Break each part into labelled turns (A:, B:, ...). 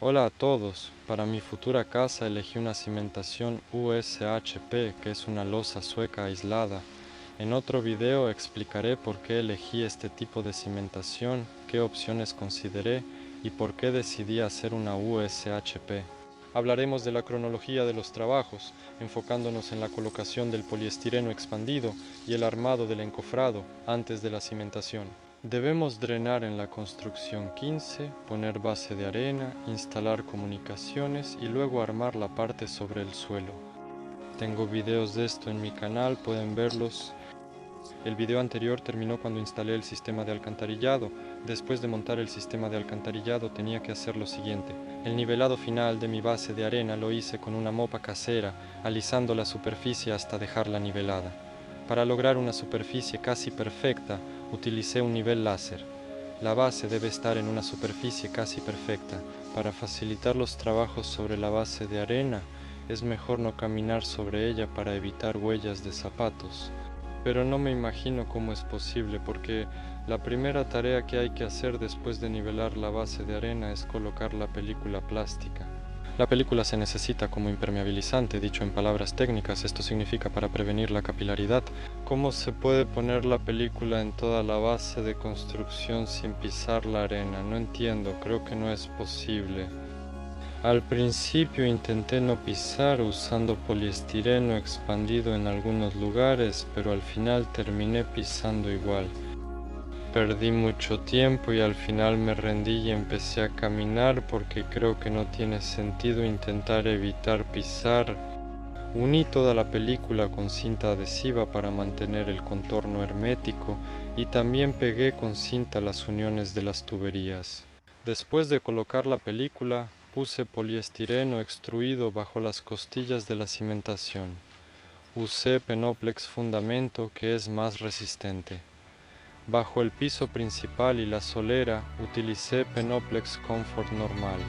A: Hola a todos, para mi futura casa elegí una cimentación USHP, que es una losa sueca aislada. En otro video explicaré por qué elegí este tipo de cimentación, qué opciones consideré y por qué decidí hacer una USHP. Hablaremos de la cronología de los trabajos, enfocándonos en la colocación del poliestireno expandido y el armado del encofrado antes de la cimentación. Debemos drenar en la construcción 15, poner base de arena, instalar comunicaciones y luego armar la parte sobre el suelo. Tengo videos de esto en mi canal, pueden verlos. El video anterior terminó cuando instalé el sistema de alcantarillado. Después de montar el sistema de alcantarillado tenía que hacer lo siguiente. El nivelado final de mi base de arena lo hice con una mopa casera, alisando la superficie hasta dejarla nivelada. Para lograr una superficie casi perfecta, utilicé un nivel láser. La base debe estar en una superficie casi perfecta. Para facilitar los trabajos sobre la base de arena, es mejor no caminar sobre ella para evitar huellas de zapatos. Pero no me imagino cómo es posible, porque la primera tarea que hay que hacer después de nivelar la base de arena es colocar la película plástica. La película se necesita como impermeabilizante, dicho en palabras técnicas, esto significa para prevenir la capilaridad. ¿Cómo se puede poner la película en toda la base de construcción sin pisar la arena? No entiendo, creo que no es posible. Al principio intenté no pisar usando poliestireno expandido en algunos lugares, pero al final terminé pisando igual. Perdí mucho tiempo y al final me rendí y empecé a caminar porque creo que no tiene sentido intentar evitar pisar. Uní toda la película con cinta adhesiva para mantener el contorno hermético y también pegué con cinta las uniones de las tuberías. Después de colocar la película, puse poliestireno extruido bajo las costillas de la cimentación. Usé Penoplex Fundamento, que es más resistente. Bajo el piso principal y la solera utilicé Penoplex Comfort normal.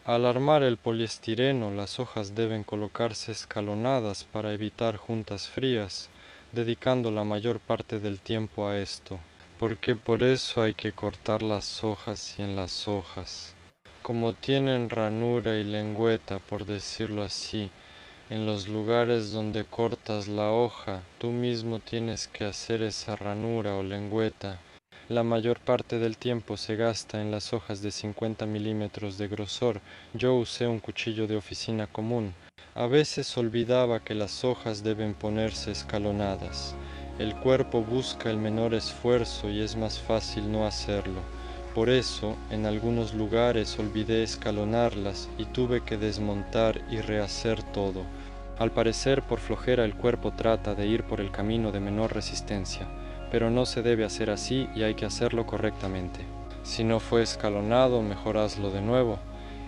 A: Al armar el poliestireno, las hojas deben colocarse escalonadas para evitar juntas frías, dedicando la mayor parte del tiempo a esto, porque por eso hay que cortar las hojas y en las hojas. Como tienen ranura y lengüeta, por decirlo así, en los lugares donde cortas la hoja, tú mismo tienes que hacer esa ranura o lengüeta. La mayor parte del tiempo se gasta en las hojas de 50 milímetros de grosor. Yo usé un cuchillo de oficina común. A veces olvidaba que las hojas deben ponerse escalonadas. El cuerpo busca el menor esfuerzo y es más fácil no hacerlo. Por eso, en algunos lugares olvidé escalonarlas y tuve que desmontar y rehacer todo. Al parecer, por flojera el cuerpo trata de ir por el camino de menor resistencia. Pero no se debe hacer así y hay que hacerlo correctamente. Si no fue escalonado, mejor hazlo de nuevo.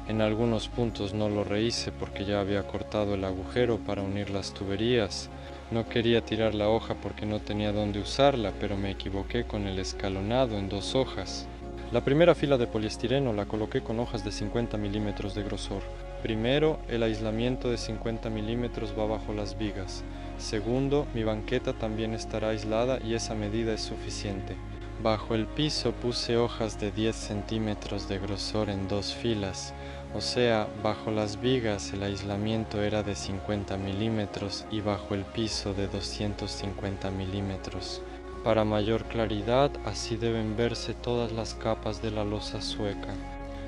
A: En algunos puntos no lo rehice porque ya había cortado el agujero para unir las tuberías. No quería tirar la hoja porque no tenía dónde usarla, pero me equivoqué con el escalonado en 2 hojas. La primera fila de poliestireno la coloqué con hojas de 50 milímetros de grosor. Primero, el aislamiento de 50 milímetros va bajo las vigas. Segundo, mi banqueta también estará aislada y esa medida es suficiente. Bajo el piso puse hojas de 10 centímetros de grosor en 2 filas, o sea, bajo las vigas el aislamiento era de 50 milímetros y bajo el piso de 250 milímetros. Para mayor claridad, así deben verse todas las capas de la losa sueca.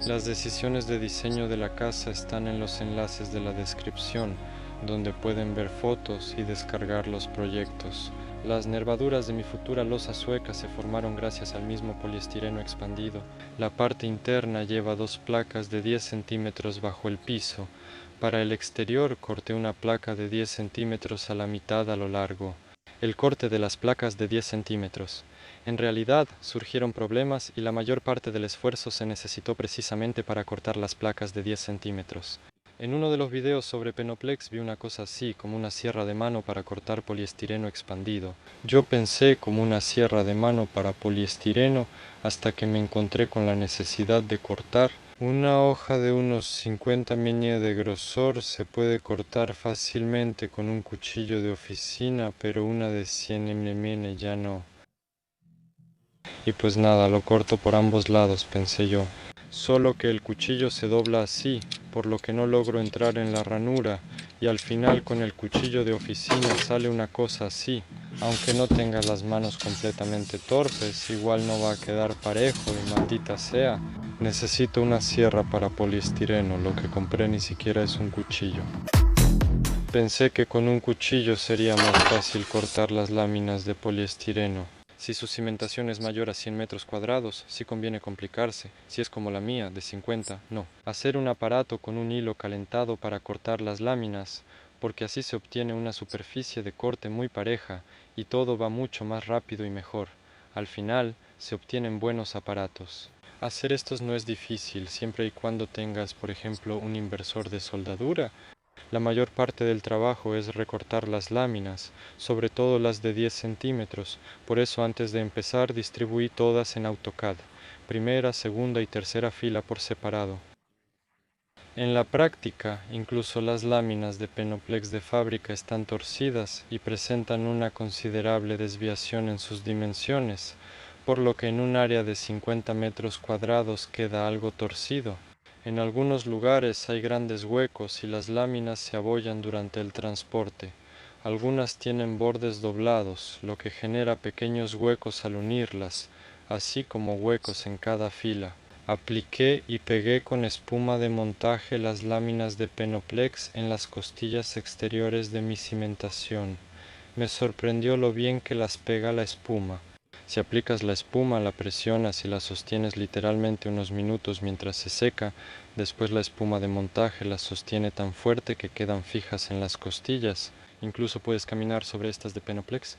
A: Las decisiones de diseño de la casa están en los enlaces de la descripción, donde pueden ver fotos y descargar los proyectos. Las nervaduras de mi futura losa sueca se formaron gracias al mismo poliestireno expandido. La parte interna lleva dos placas de 10 centímetros bajo el piso. Para el exterior corté una placa de 10 centímetros a la mitad a lo largo. El corte de las placas de 10 centímetros. En realidad, surgieron problemas y la mayor parte del esfuerzo se necesitó precisamente para cortar las placas de 10 centímetros. En uno de los videos sobre Penoplex vi una cosa así, como una sierra de mano para cortar poliestireno expandido. Yo pensé como una sierra de mano para poliestireno hasta que me encontré con la necesidad de cortar. Una hoja de unos 50 mm de grosor se puede cortar fácilmente con un cuchillo de oficina, pero una de 100 mm ya no. Y pues nada, lo corto por ambos lados, pensé yo. Solo que el cuchillo se dobla así, por lo que no logro entrar en la ranura, y al final con el cuchillo de oficina sale una cosa así. Aunque no tenga las manos completamente torpes, igual no va a quedar parejo y maldita sea. Necesito una sierra para poliestireno, lo que compré ni siquiera es un cuchillo. Pensé que con un cuchillo sería más fácil cortar las láminas de poliestireno. Si su cimentación es mayor a 100 metros cuadrados, sí conviene complicarse. Si es como la mía, de 50, no. Hacer un aparato con un hilo calentado para cortar las láminas, porque así se obtiene una superficie de corte muy pareja y todo va mucho más rápido y mejor. Al final, se obtienen buenos aparatos. Hacer estos no es difícil, siempre y cuando tengas, por ejemplo, un inversor de soldadura. La mayor parte del trabajo es recortar las láminas, sobre todo las de 10 centímetros, por eso antes de empezar distribuí todas en AutoCAD, primera, segunda y tercera fila por separado. En la práctica, incluso las láminas de Penoplex de fábrica están torcidas y presentan una considerable desviación en sus dimensiones, por lo que en un área de 50 metros cuadrados queda algo torcido. En algunos lugares hay grandes huecos y las láminas se abollan durante el transporte. Algunas tienen bordes doblados, lo que genera pequeños huecos al unirlas, así como huecos en cada fila. Apliqué y pegué con espuma de montaje las láminas de Penoplex en las costillas exteriores de mi cimentación. Me sorprendió lo bien que las pega la espuma. Si aplicas la espuma, la presionas y la sostienes literalmente unos minutos mientras se seca, después la espuma de montaje las sostiene tan fuerte que quedan fijas en las costillas. Incluso puedes caminar sobre estas de Penoplex.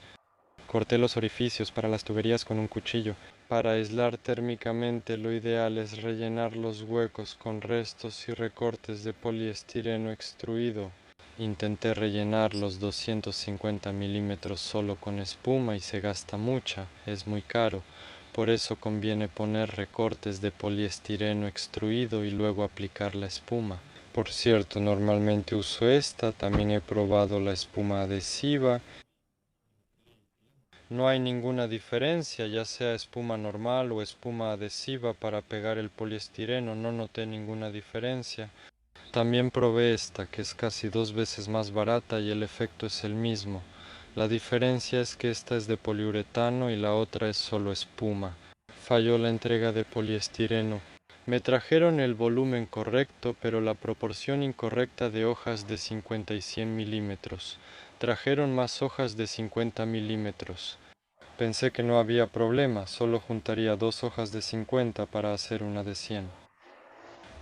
A: Corté los orificios para las tuberías con un cuchillo. Para aislar térmicamente, lo ideal es rellenar los huecos con restos y recortes de poliestireno extruido. Intenté rellenar los 250 milímetros solo con espuma y se gasta mucha, es muy caro. Por eso conviene poner recortes de poliestireno extruido y luego aplicar la espuma. Por cierto, normalmente uso esta, también he probado la espuma adhesiva. No hay ninguna diferencia, ya sea espuma normal o espuma adhesiva para pegar el poliestireno, no noté ninguna diferencia. También probé esta, que es casi 2 veces más barata y el efecto es el mismo. La diferencia es que esta es de poliuretano y la otra es solo espuma. Falló la entrega de poliestireno. Me trajeron el volumen correcto, pero la proporción incorrecta de hojas de 50 y 100 milímetros. Trajeron más hojas de 50 milímetros. Pensé que no había problema, solo juntaría 2 hojas de 50 para hacer una de 100.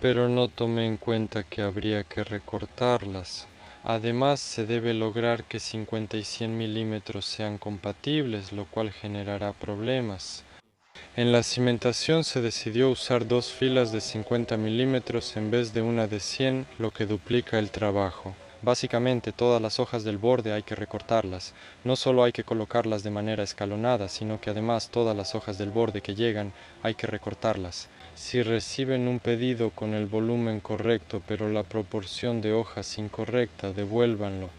A: Pero no tomé en cuenta que habría que recortarlas. Además, se debe lograr que 50 y 100 milímetros sean compatibles, lo cual generará problemas. En la cimentación se decidió usar 2 filas de 50 milímetros en vez de una de 100, lo que duplica el trabajo. Básicamente todas las hojas del borde hay que recortarlas. No solo hay que colocarlas de manera escalonada, sino que además todas las hojas del borde que llegan hay que recortarlas. Si reciben un pedido con el volumen correcto pero la proporción de hojas incorrecta, devuélvanlo.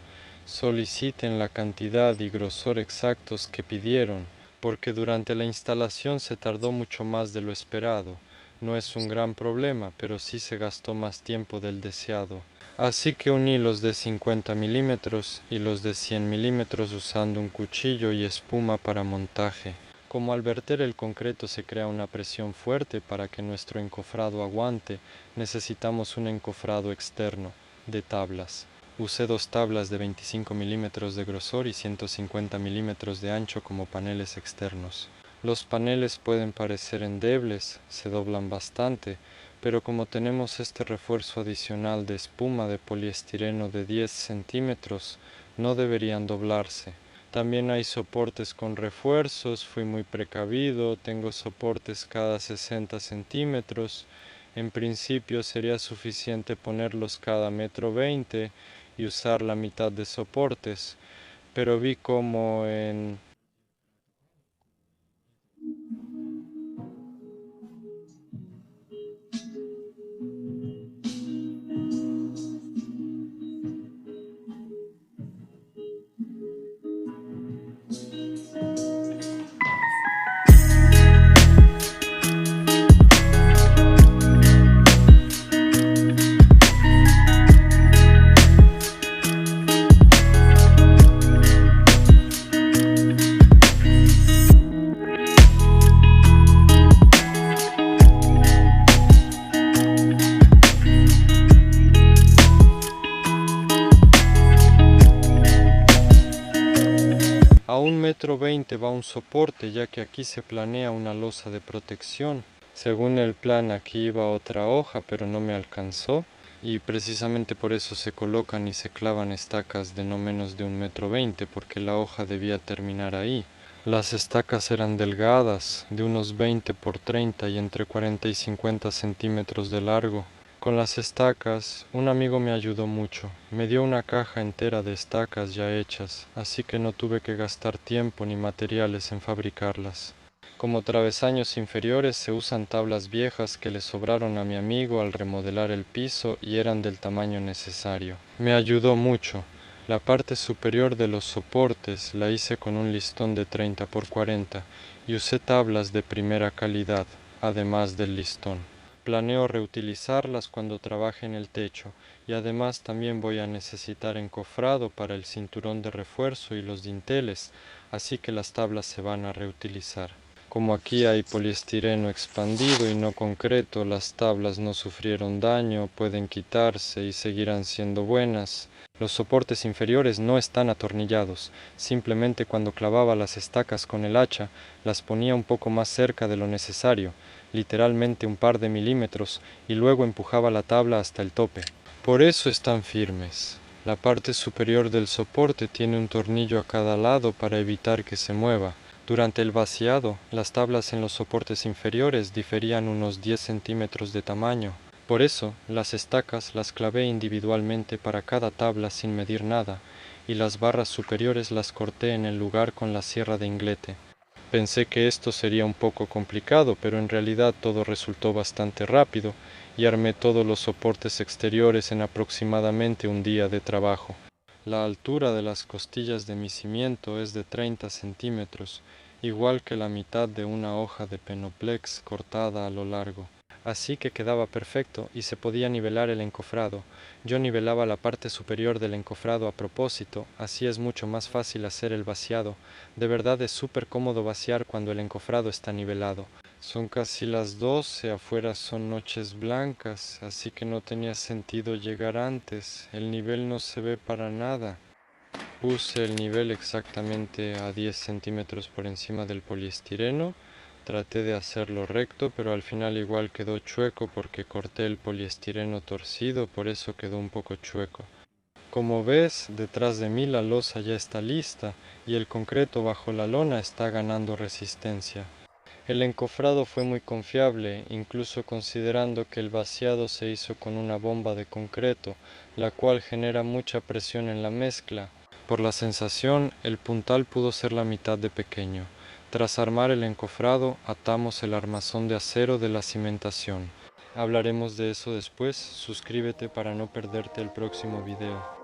A: Soliciten la cantidad y grosor exactos que pidieron, porque durante la instalación se tardó mucho más de lo esperado. No es un gran problema, pero sí se gastó más tiempo del deseado. Así que uní los de 50 milímetros y los de 100 milímetros usando un cuchillo y espuma para montaje. Como al verter el concreto se crea una presión fuerte para que nuestro encofrado aguante, necesitamos un encofrado externo, de tablas. Usé 2 tablas de 25 milímetros de grosor y 150 milímetros de ancho como paneles externos. Los paneles pueden parecer endebles, se doblan bastante, pero como tenemos este refuerzo adicional de espuma de poliestireno de 10 centímetros, no deberían doblarse. También hay soportes con refuerzos, fui muy precavido, tengo soportes cada 60 centímetros. En principio sería suficiente ponerlos cada 1,20 m y usar la mitad de soportes, pero vi como a 1,20 m va un soporte, ya que aquí se planea una losa de protección. Según el plan aquí iba otra hoja, pero no me alcanzó, y precisamente por eso se colocan y se clavan estacas de no menos de 1,20 m, porque la hoja debía terminar ahí. Las estacas eran delgadas, de unos 20 por 30 y entre 40 y 50 centímetros de largo. Con las estacas, un amigo me ayudó mucho. Me dio una caja entera de estacas ya hechas, así que no tuve que gastar tiempo ni materiales en fabricarlas. Como travesaños inferiores se usan tablas viejas que le sobraron a mi amigo al remodelar el piso y eran del tamaño necesario. Me ayudó mucho. La parte superior de los soportes la hice con un listón de 30 por 40 y usé tablas de primera calidad, además del listón. Planeo reutilizarlas cuando trabaje en el techo y además también voy a necesitar encofrado para el cinturón de refuerzo y los dinteles, así que las tablas se van a reutilizar. Como aquí hay poliestireno expandido y no concreto, las tablas no sufrieron daño, pueden quitarse y seguirán siendo buenas. Los soportes inferiores no están atornillados, simplemente cuando clavaba las estacas con el hacha, las ponía un poco más cerca de lo necesario, literalmente un par de milímetros, y luego empujaba la tabla hasta el tope. Por eso están firmes. La parte superior del soporte tiene un tornillo a cada lado para evitar que se mueva. Durante el vaciado, las tablas en los soportes inferiores diferían unos 10 centímetros de tamaño. Por eso, las estacas las clavé individualmente para cada tabla sin medir nada, y las barras superiores las corté en el lugar con la sierra de inglete. Pensé que esto sería un poco complicado, pero en realidad todo resultó bastante rápido, y armé todos los soportes exteriores en aproximadamente un día de trabajo. La altura de las costillas de mi cimiento es de 30 centímetros, igual que la mitad de una hoja de penoplex cortada a lo largo. Así que quedaba perfecto y se podía nivelar el encofrado. Yo nivelaba la parte superior del encofrado a propósito, así es mucho más fácil hacer el vaciado. De verdad es súper cómodo vaciar cuando el encofrado está nivelado. Son casi las 12, afuera son noches blancas, así que no tenía sentido llegar antes. El nivel no se ve para nada. Puse el nivel exactamente a 10 centímetros por encima del poliestireno. Traté de hacerlo recto, pero al final igual quedó chueco porque corté el poliestireno torcido, por eso quedó un poco chueco. Como ves, detrás de mí la losa ya está lista y el concreto bajo la lona está ganando resistencia. El encofrado fue muy confiable, incluso considerando que el vaciado se hizo con una bomba de concreto, la cual genera mucha presión en la mezcla. Por la sensación, el puntal pudo ser la mitad de pequeño. Tras armar el encofrado, atamos el armazón de acero de la cimentación. Hablaremos de eso después, suscríbete para no perderte el próximo video.